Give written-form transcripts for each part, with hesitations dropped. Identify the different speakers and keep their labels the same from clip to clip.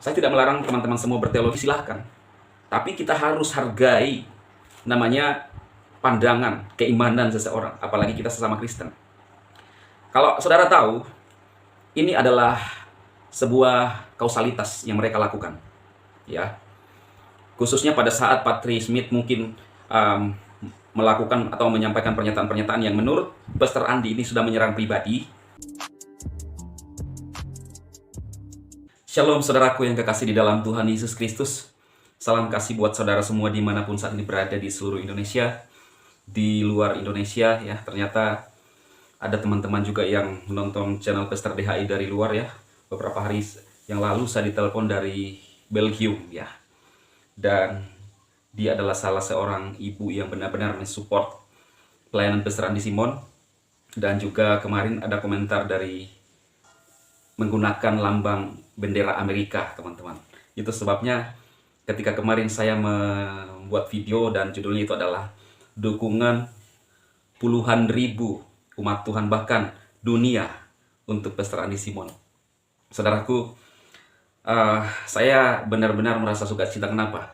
Speaker 1: Saya tidak melarang teman-teman semua berteologi, silahkan. Tapi kita harus hargai namanya pandangan, keimanan seseorang, apalagi kita sesama Kristen. Kalau saudara tahu, ini adalah sebuah kausalitas yang mereka lakukan, ya. Khususnya pada saat Patri Smith mungkin melakukan atau menyampaikan pernyataan-pernyataan yang menurut Pastor Andi ini sudah menyerang pribadi. Shalom saudaraku yang kekasih di dalam Tuhan Yesus Kristus. Salam kasih buat saudara semua dimanapun saat ini berada di seluruh Indonesia, di luar Indonesia ya. Ternyata ada teman-teman juga yang menonton channel Pastor DHI dari luar ya. Beberapa hari yang lalu saya ditelepon dari Belgium ya. Dan dia adalah salah seorang ibu yang benar-benar mensupport pelayanan Pastor Andi Simon. Dan juga kemarin ada komentar dari menggunakan lambang bendera Amerika, teman-teman. Itu sebabnya ketika kemarin saya membuat video dan judulnya itu adalah dukungan puluhan ribu umat Tuhan bahkan dunia untuk Pastor Andi Simon. Saudaraku, saya benar-benar merasa sukacita. Kenapa?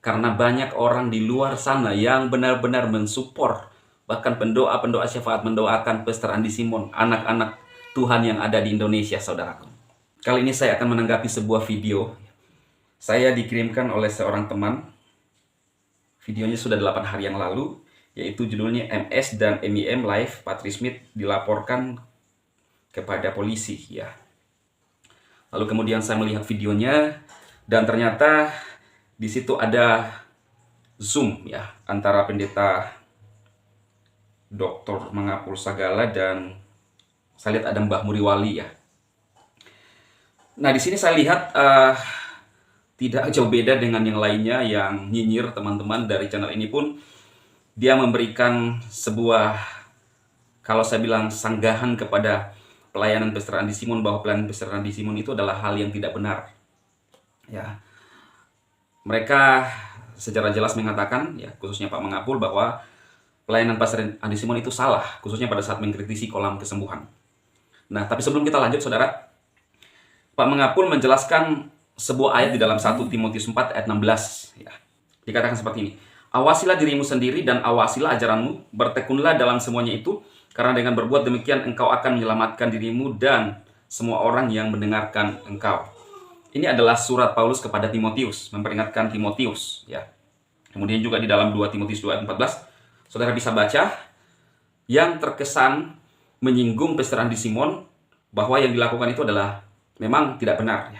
Speaker 1: Karena banyak orang di luar sana yang benar-benar mensupport, bahkan pendoa-pendoa syafaat mendoakan Pastor Andi Simon, anak-anak Tuhan yang ada di Indonesia, saudaraku. Kali ini saya akan menanggapi sebuah video. Saya dikirimkan oleh seorang teman. Videonya sudah 8 hari yang lalu, yaitu judulnya MS dan MIM Live Patri Smith dilaporkan kepada polisi ya. Lalu kemudian saya melihat videonya dan ternyata di situ ada Zoom ya antara pendeta Dr. Mangapul Sagala dan saya lihat ada Mbah Muriwali ya. Nah di sini saya lihat tidak jauh beda dengan yang lainnya yang nyinyir teman-teman dari channel ini pun dia memberikan sebuah, kalau saya bilang, sanggahan kepada pelayanan Pastor Andi Simon, bahwa pelayanan Pastor Andi Simon itu adalah hal yang tidak benar. Ya, mereka secara jelas mengatakan ya, khususnya Pak Mangapul, bahwa pelayanan Pastor Andi Simon itu salah, khususnya pada saat mengkritisi kolam kesembuhan. Nah, tapi sebelum kita lanjut, saudara, Pak Mangapul menjelaskan sebuah ayat di dalam 1 Timotius 4 ayat 16 ya. Dikatakan seperti ini. Awasilah dirimu sendiri dan awasilah ajaranmu, bertekunlah dalam semuanya itu, karena dengan berbuat demikian engkau akan menyelamatkan dirimu dan semua orang yang mendengarkan engkau. Ini adalah surat Paulus kepada Timotius, memperingatkan Timotius ya. Kemudian juga di dalam 2 Timotius 2 ayat 14, saudara bisa baca yang terkesan menyinggung Pastor Andi Simon, bahwa yang dilakukan itu adalah memang tidak benar ya.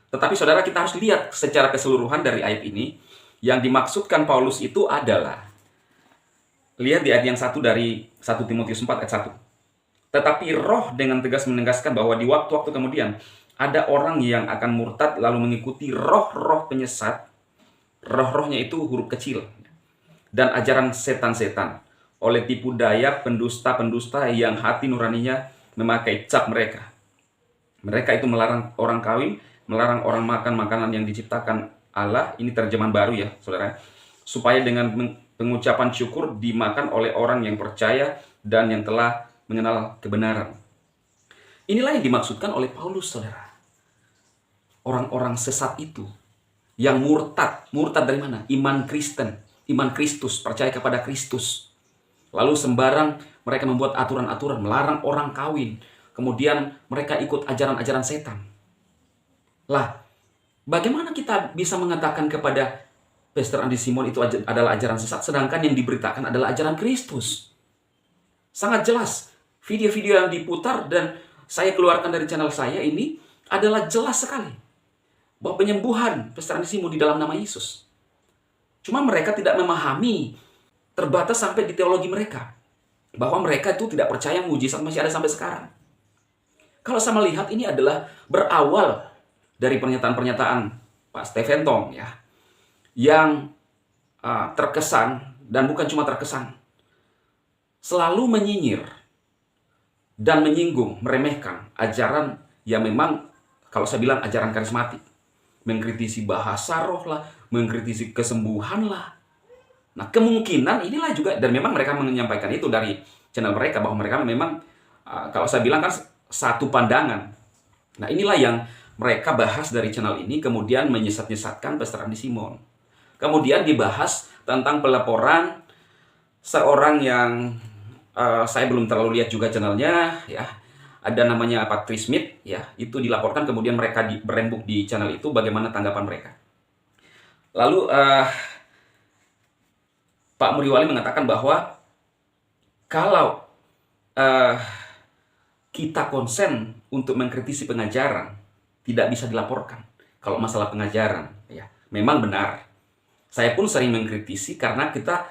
Speaker 1: Tetapi saudara, kita harus lihat secara keseluruhan dari ayat ini. Yang dimaksudkan Paulus itu adalah, lihat di ayat yang 1 dari 1 Timotius 4 ayat 1. Tetapi roh dengan tegas menegaskan bahwa di waktu-waktu kemudian ada orang yang akan murtad lalu mengikuti roh-roh penyesat. Roh-rohnya itu huruf kecil. Dan ajaran setan-setan, oleh tipu daya pendusta-pendusta yang hati nuraninya memakai cap mereka. Mereka itu melarang orang kawin, melarang orang makan makanan yang diciptakan Allah. Ini terjemahan baru ya, saudara. Supaya dengan pengucapan syukur dimakan oleh orang yang percaya dan yang telah mengenal kebenaran. Inilah yang dimaksudkan oleh Paulus, saudara. Orang-orang sesat itu yang murtad. Murtad dari mana? Iman Kristen, iman Kristus, percaya kepada Kristus. Lalu sembarang mereka membuat aturan-aturan, melarang orang kawin. Kemudian mereka ikut ajaran-ajaran setan. Lah, bagaimana kita bisa mengatakan kepada Pastor Andi Simon itu adalah ajaran sesat, sedangkan yang diberitakan adalah ajaran Kristus? Sangat jelas. Video-video yang diputar dan saya keluarkan dari channel saya ini adalah jelas sekali bahwa penyembuhan Pastor Andi Simon di dalam nama Yesus. Cuma mereka tidak memahami, terbatas sampai di teologi mereka, bahwa mereka itu tidak percaya mujizat masih ada sampai sekarang. Kalau saya melihat ini adalah berawal dari pernyataan-pernyataan Pak Stephen Tong ya, yang terkesan, dan bukan cuma terkesan, selalu menyinyir dan menyinggung, meremehkan ajaran yang memang, kalau saya bilang, ajaran karismatik. Mengkritisi bahasa roh lah, mengkritisi kesembuhan lah. Nah, kemungkinan inilah juga, dan memang mereka menyampaikan itu dari channel mereka, bahwa mereka memang, kalau saya bilang kan, satu pandangan. Nah, inilah yang mereka bahas dari channel ini, kemudian menyesat-nyesatkan Pastor Andi Simon. Kemudian dibahas tentang pelaporan seorang yang saya belum terlalu lihat juga channelnya, ya. Ada namanya Patrice Smith, ya. Itu dilaporkan, kemudian mereka berembuk di channel itu, bagaimana tanggapan mereka. Lalu Pak Muriwali mengatakan bahwa kalau kita konsen untuk mengkritisi pengajaran, tidak bisa dilaporkan. Kalau masalah pengajaran, ya, memang benar. Saya pun sering mengkritisi karena kita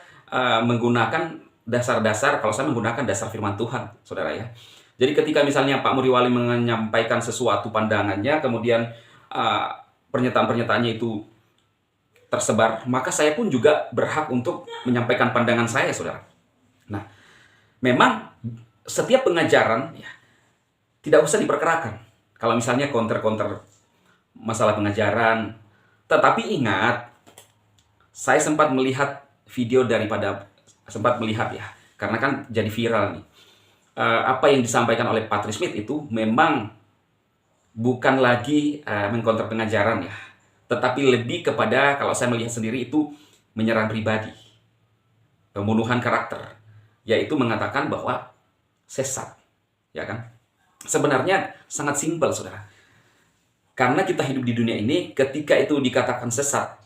Speaker 1: menggunakan dasar-dasar, kalau saya menggunakan dasar firman Tuhan, saudara, ya. Jadi ketika misalnya Pak Muriwali menyampaikan sesuatu pandangannya, kemudian pernyataan-pernyataannya itu tersebar, maka saya pun juga berhak untuk menyampaikan pandangan saya, saudara. Nah, memang setiap pengajaran, ya, tidak usah diperkerakan. Kalau misalnya counter-counter masalah pengajaran. Tetapi ingat, saya sempat melihat video ya, karena kan jadi viral nih. Apa yang disampaikan oleh Patrice Smith itu memang bukan lagi mengcounter pengajaran, ya, tetapi lebih kepada, kalau saya melihat sendiri, itu menyerang pribadi, pembunuhan karakter, yaitu mengatakan bahwa sesat, ya kan? Sebenarnya sangat simpel, saudara. Karena kita hidup di dunia ini, ketika itu dikatakan sesat,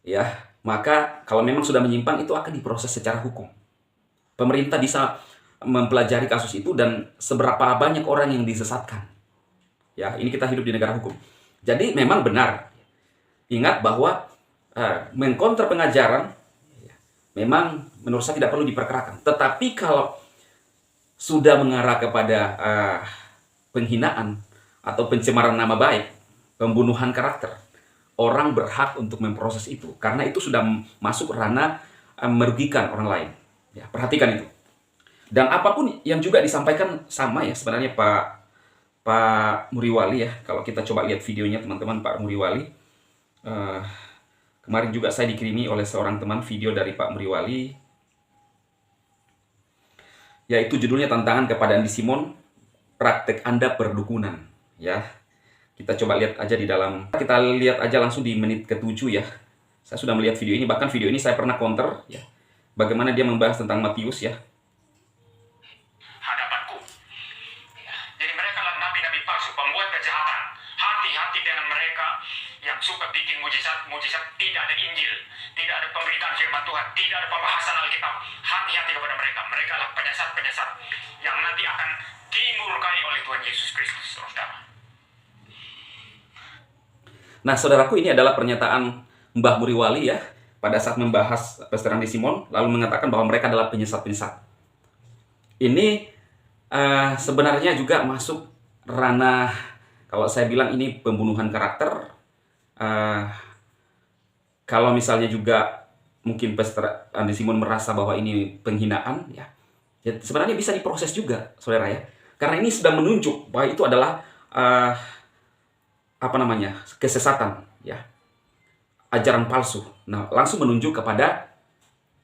Speaker 1: ya, maka kalau memang sudah menyimpang, itu akan diproses secara hukum. Pemerintah bisa mempelajari kasus itu dan seberapa banyak orang yang disesatkan. Ya, ini kita hidup di negara hukum. Jadi memang benar. Ingat bahwa mengkonter pengajaran memang menurut saya tidak perlu diperkerakan. Tetapi kalau sudah mengarah kepada penghinaan atau pencemaran nama baik, pembunuhan karakter, orang berhak untuk memproses itu. Karena itu sudah masuk ranah merugikan orang lain. Ya, perhatikan itu. Dan apapun yang juga disampaikan sama, ya, sebenarnya Pak Muriwali, ya. Kalau kita coba lihat videonya, teman-teman, Pak Muriwali, kemarin juga saya dikirimi oleh seorang teman video dari Pak Muriwali, yaitu judulnya Tantangan kepada Andi Simon, Praktek Anda Perdukunan, ya. Kita coba lihat aja di dalam, kita lihat aja langsung di menit ke-7, ya. Saya sudah melihat video ini, bahkan video ini saya pernah counter, ya. Bagaimana dia membahas tentang Matius, ya.
Speaker 2: Suka bikin mujizat, tidak ada Injil, tidak ada pemberitaan firman Tuhan, tidak ada pembahasan Alkitab. Hati-hati kepada mereka. Mereka adalah penyesat-penyesat yang nanti akan dimurkai oleh Tuhan Yesus Kristus, saudara.
Speaker 1: Nah, saudaraku, ini adalah pernyataan Mbah Muriwali, ya, pada saat membahas Pastor Andi Simon, lalu mengatakan bahwa mereka adalah penyesat-penyesat. Ini sebenarnya juga masuk ranah, kalau saya bilang ini pembunuhan karakter. Kalau misalnya juga mungkin Pastor Andi Simon merasa bahwa ini penghinaan, ya sebenarnya bisa diproses juga, saudara, ya. Karena ini sudah menunjuk bahwa itu adalah kesesatan, ya, ajaran palsu. Nah, langsung menunjuk kepada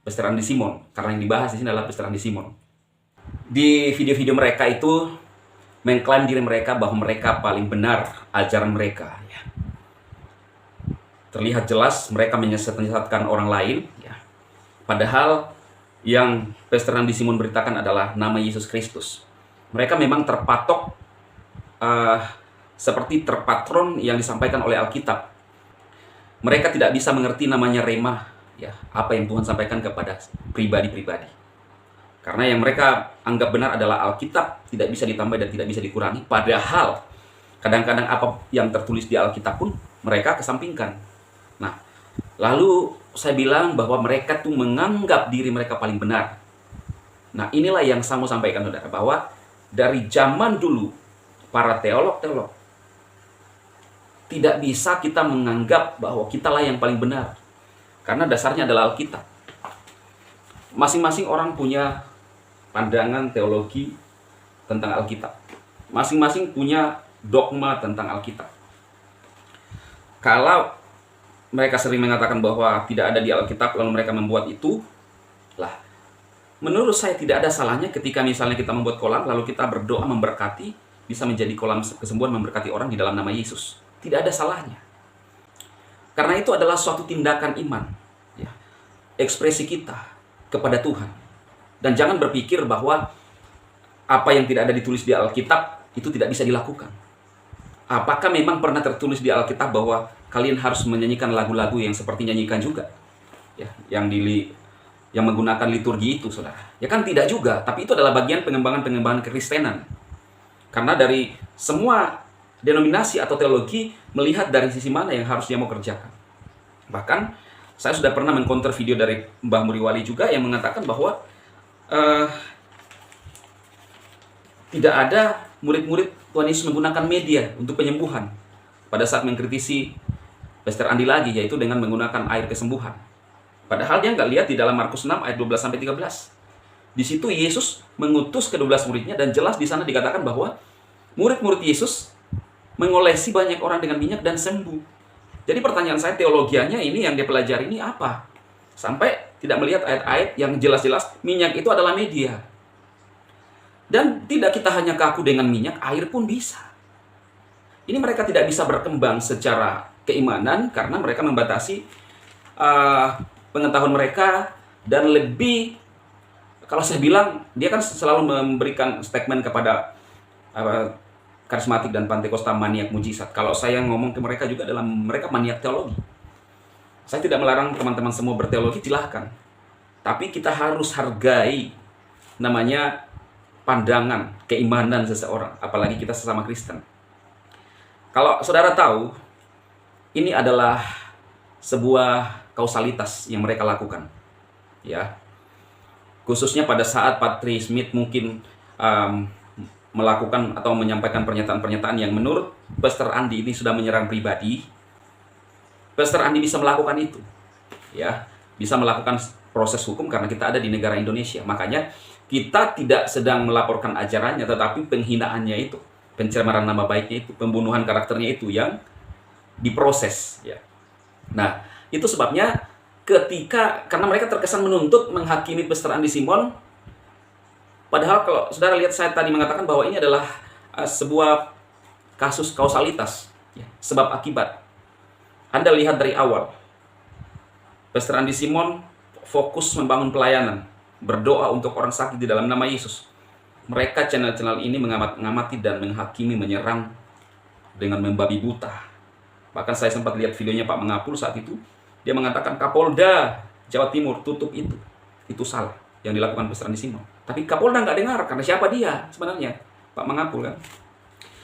Speaker 1: Pastor Andi Simon, karena yang dibahas di sini adalah Pastor Andi Simon. Di video-video mereka itu mengklaim diri mereka bahwa mereka paling benar ajaran mereka, ya. Terlihat jelas mereka menyesatkan orang lain, ya. Padahal yang Pastor Andi Simon beritakan adalah nama Yesus Kristus. Mereka memang terpatok seperti terpatron yang disampaikan oleh Alkitab. Mereka tidak bisa mengerti namanya rema, ya, apa yang Tuhan sampaikan kepada pribadi-pribadi. Karena yang mereka anggap benar adalah Alkitab, tidak bisa ditambah dan tidak bisa dikurangi. Padahal kadang-kadang apa yang tertulis di Alkitab pun mereka kesampingkan. Nah, lalu saya bilang bahwa mereka tuh menganggap diri mereka paling benar. Nah, inilah yang saya mau sampaikan, saudara, bahwa dari zaman dulu para teolog-teolog tidak bisa kita menganggap bahwa kitalah yang paling benar. Karena dasarnya adalah Alkitab. Masing-masing orang punya pandangan teologi tentang Alkitab. Masing-masing punya dogma tentang Alkitab. Kalau mereka sering mengatakan bahwa tidak ada di Alkitab, lalu mereka membuat itu, lah, menurut saya tidak ada salahnya ketika misalnya kita membuat kolam, lalu kita berdoa memberkati, bisa menjadi kolam kesembuhan memberkati orang di dalam nama Yesus. Tidak ada salahnya. Karena itu adalah suatu tindakan iman, ya, ekspresi kita kepada Tuhan. Dan jangan berpikir bahwa apa yang tidak ada ditulis di Alkitab itu tidak bisa dilakukan. Apakah memang pernah tertulis di Alkitab bahwa kalian harus menyanyikan lagu-lagu yang seperti nyanyikan juga, ya, yang menggunakan liturgi itu, saudara? Ya kan tidak juga, tapi itu adalah bagian pengembangan kekristenan. Karena dari semua denominasi atau teologi melihat dari sisi mana yang harus dia mau kerjakan. Bahkan saya sudah pernah mengcounter video dari Mbah Muriwali juga yang mengatakan bahwa tidak ada murid-murid Tuhan Yesus menggunakan media untuk penyembuhan pada saat mengkritisi Pastor Andi lagi, yaitu dengan menggunakan air kesembuhan. Padahal dia nggak lihat di dalam Markus 6 ayat 12-13. Di situ Yesus mengutus ke-12 muridnya dan jelas di sana dikatakan bahwa murid-murid Yesus mengolesi banyak orang dengan minyak dan sembuh. Jadi pertanyaan saya, teologianya ini yang dia pelajari ini apa? Sampai tidak melihat ayat-ayat yang jelas-jelas minyak itu adalah media. Dan tidak kita hanya kaku dengan minyak, air pun bisa. Ini mereka tidak bisa berkembang secara keimanan karena mereka membatasi pengetahuan mereka, dan lebih, kalau saya bilang, dia kan selalu memberikan statement kepada karismatik dan Pantekosta maniak mujizat. Kalau saya ngomong ke mereka juga dalam mereka maniak teologi. Saya tidak melarang teman-teman semua berteologi, silahkan. Tapi kita harus hargai namanya pandangan, keimanan seseorang, apalagi kita sesama Kristen. Kalau saudara tahu, ini adalah sebuah kausalitas yang mereka lakukan, ya. Khususnya pada saat Patri Smith mungkin melakukan atau menyampaikan pernyataan-pernyataan yang menurut Pastor Andi ini sudah menyerang pribadi. Pastor Andi bisa melakukan itu, ya, bisa melakukan proses hukum karena kita ada di negara Indonesia. Makanya kita tidak sedang melaporkan ajarannya, tetapi penghinaannya itu, pencemaran nama baiknya itu, pembunuhan karakternya itu yang diproses, ya. Nah, itu sebabnya karena mereka terkesan menuntut, menghakimi Pastor Andi Simon, padahal kalau saudara lihat, saya tadi mengatakan bahwa ini adalah sebuah kasus kausalitas, ya, sebab akibat. Anda lihat dari awal, Pastor Andi Simon fokus membangun pelayanan, berdoa untuk orang sakit di dalam nama Yesus. Mereka channel-channel ini mengamati dan menghakimi, menyerang dengan membabi buta. Bahkan saya sempat lihat videonya Pak Mangapul saat itu. Dia mengatakan Kapolda Jawa Timur tutup itu. Itu salah yang dilakukan Pastor Andi Simon. Tapi Kapolda nggak dengar, karena siapa dia sebenarnya? Pak Mangapul kan.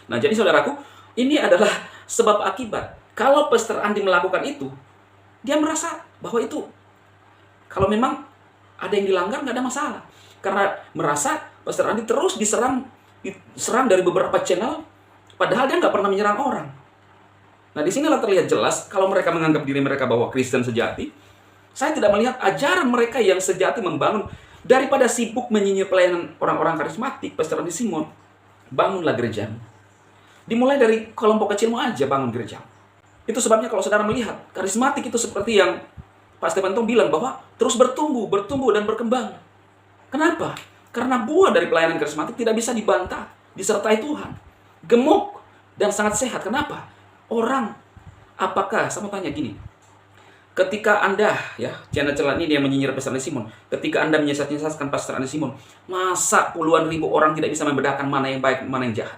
Speaker 1: Nah, jadi saudaraku, ini adalah sebab akibat. Kalau Pastor Andi melakukan itu, dia merasa bahwa itu, kalau memang ada yang dilanggar, nggak ada masalah. Karena merasa Pastor Andi terus diserang dari beberapa channel, padahal dia nggak pernah menyerang orang. Nah, di sinilah terlihat jelas kalau mereka menganggap diri mereka bahwa Kristen sejati. Saya tidak melihat ajaran mereka yang sejati membangun. Daripada sibuk menyinyir pelayanan orang-orang karismatik, Pastor Andi Simon, bangunlah gerejamu. Dimulai dari kelompok kecilmu aja, bangun gerejamu. Itu sebabnya kalau saudara melihat, karismatik itu seperti yang Pak Stephen Tong bilang, bahwa terus bertumbuh dan berkembang. Kenapa? Karena buah dari pelayanan karismatik tidak bisa dibantah, disertai Tuhan. Gemuk dan sangat sehat. Kenapa? Orang, apakah, saya mau tanya gini, ketika Anda, ya, channel-channel ini yang menyinyir Pastor Andi Simon, ketika Anda menyesat-nyesatkan Pastor Andi Simon, masa puluhan ribu orang tidak bisa membedakan mana yang baik, mana yang jahat?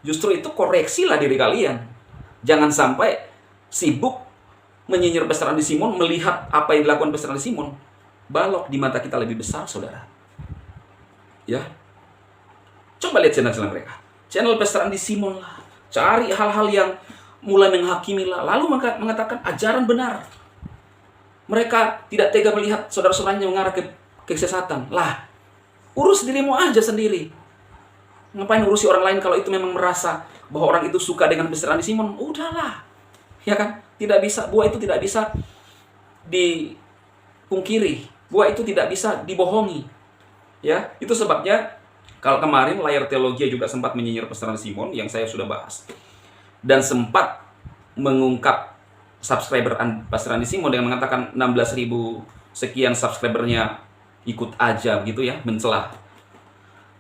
Speaker 1: Justru itu koreksilah diri kalian. Jangan sampai sibuk menyinyir Pastor Andi Simon, melihat apa yang dilakukan Pastor Andi Simon. Balok di mata kita lebih besar, saudara. Ya, coba lihat channel-channel mereka. Channel Pastor Andi Simon lah. Cari hal-hal yang mulai menghakimi lah, lalu mengatakan ajaran benar. Mereka tidak tega melihat saudara-saudaranya mengarah ke kesesatan. Lah, urus dirimu aja sendiri. Ngapain urusi orang lain kalau itu memang merasa bahwa orang itu suka dengan Pastor Andi Simon? Udahlah. Ya kan? Tidak bisa, buah itu tidak bisa dipungkiri. Buah itu tidak bisa dibohongi. Ya, itu sebabnya kalau kemarin layar teologi juga sempat menyinyir Pastor Andi Simon yang saya sudah bahas. Dan sempat mengungkap subscriber Pastor Andi Simon dengan mengatakan 16.000 sekian subscribernya ikut aja begitu ya, mencela.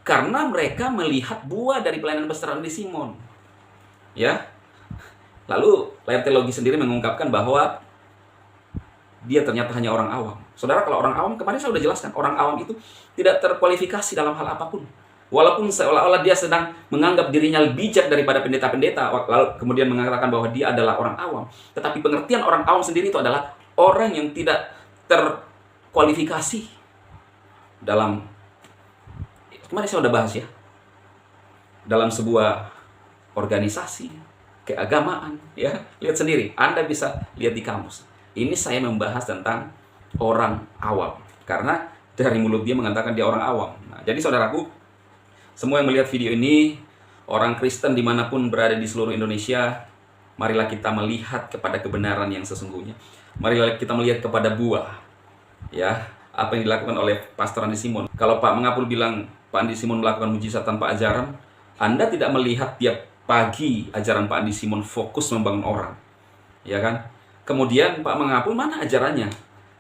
Speaker 1: Karena mereka melihat buah dari pelayanan Pastor Andi Simon. Ya. Lalu layar teologi sendiri mengungkapkan bahwa dia ternyata hanya orang awam. Saudara, kalau orang awam, kemarin saya sudah jelaskan, orang awam itu tidak terkualifikasi dalam hal apapun. Walaupun seolah-olah dia sedang menganggap dirinya lebih bijak daripada pendeta-pendeta, lalu kemudian mengatakan bahwa dia adalah orang awam. Tetapi pengertian orang awam sendiri itu adalah orang yang tidak terkualifikasi dalam, kemarin saya sudah bahas ya, dalam sebuah organisasi, keagamaan, ya. Lihat sendiri, Anda bisa lihat di kamus. Ini saya membahas tentang orang awam, karena dari mulut dia mengatakan dia orang awam. Nah, jadi saudaraku, semua yang melihat video ini, orang Kristen dimanapun berada di seluruh Indonesia, marilah kita melihat kepada kebenaran yang sesungguhnya. Marilah kita melihat kepada buah, ya, apa yang dilakukan oleh Pastor Andi Simon. Kalau Pak Mengapul bilang Pak Andi Simon melakukan mujizat tanpa ajaran, Anda tidak melihat tiap pagi ajaran Pak Andi Simon fokus membangun orang, ya kan? Kemudian Pak Mengapul mana ajarannya?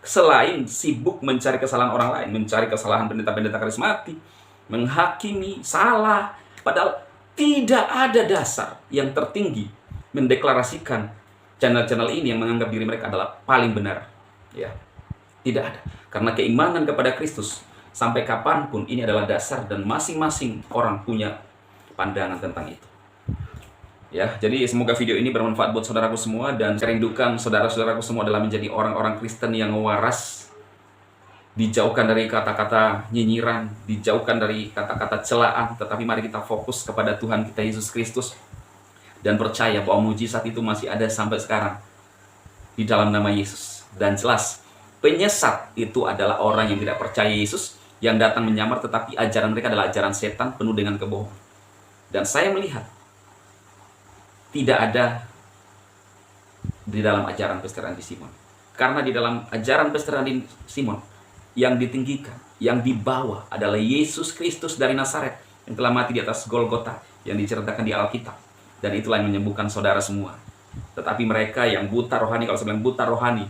Speaker 1: Selain sibuk mencari kesalahan orang lain, mencari kesalahan pendeta-pendeta karismatik, menghakimi, salah, padahal tidak ada dasar yang tertinggi mendeklarasikan channel-channel ini yang menganggap diri mereka adalah paling benar. Ya, tidak ada. Karena keimanan kepada Kristus sampai kapanpun ini adalah dasar dan masing-masing orang punya pandangan tentang itu. Ya, jadi semoga video ini bermanfaat buat saudaraku semua, dan saya rindukan saudara-saudaraku semua adalah menjadi orang-orang Kristen yang waras, dijauhkan dari kata-kata nyinyiran, dijauhkan dari kata-kata celaan, tetapi mari kita fokus kepada Tuhan kita Yesus Kristus dan percaya bahwa mujizat itu masih ada sampai sekarang di dalam nama Yesus. Dan jelas, penyesat itu adalah orang yang tidak percaya Yesus, yang datang menyamar tetapi ajaran mereka adalah ajaran setan penuh dengan kebohongan. Dan saya melihat tidak ada di dalam ajaran Pastor Andi Simon. Karena di dalam ajaran Pastor Andi Simon yang ditinggikan, yang dibawa adalah Yesus Kristus dari Nazaret yang telah mati di atas Golgota, yang diceritakan di Alkitab. Dan itulah yang menyembuhkan saudara semua. Tetapi mereka yang buta rohani, kalau saya bilang buta rohani,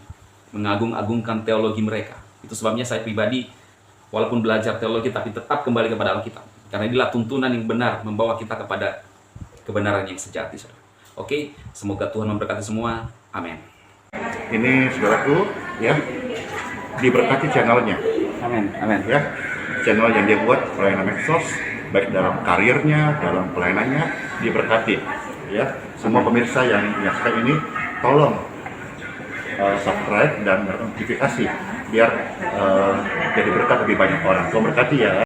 Speaker 1: mengagung-agungkan teologi mereka. Itu sebabnya saya pribadi, walaupun belajar teologi, tapi tetap kembali kepada Alkitab. Karena inilah tuntunan yang benar membawa kita kepada kebenaran yang sejati, saudara. Oke, semoga Tuhan memberkati semua. Amin.
Speaker 3: Ini saudaraku, ya, diberkati channelnya.
Speaker 1: Amin. Amin.
Speaker 3: Ya, channel yang dia buat pelayanan medsos, baik dalam karirnya, dalam pelayanannya, diberkati. Ya, semua pemirsa yang menyaksikan ini, tolong subscribe dan notifikasi biar jadi berkat lebih banyak orang. Tuhan berkati ya.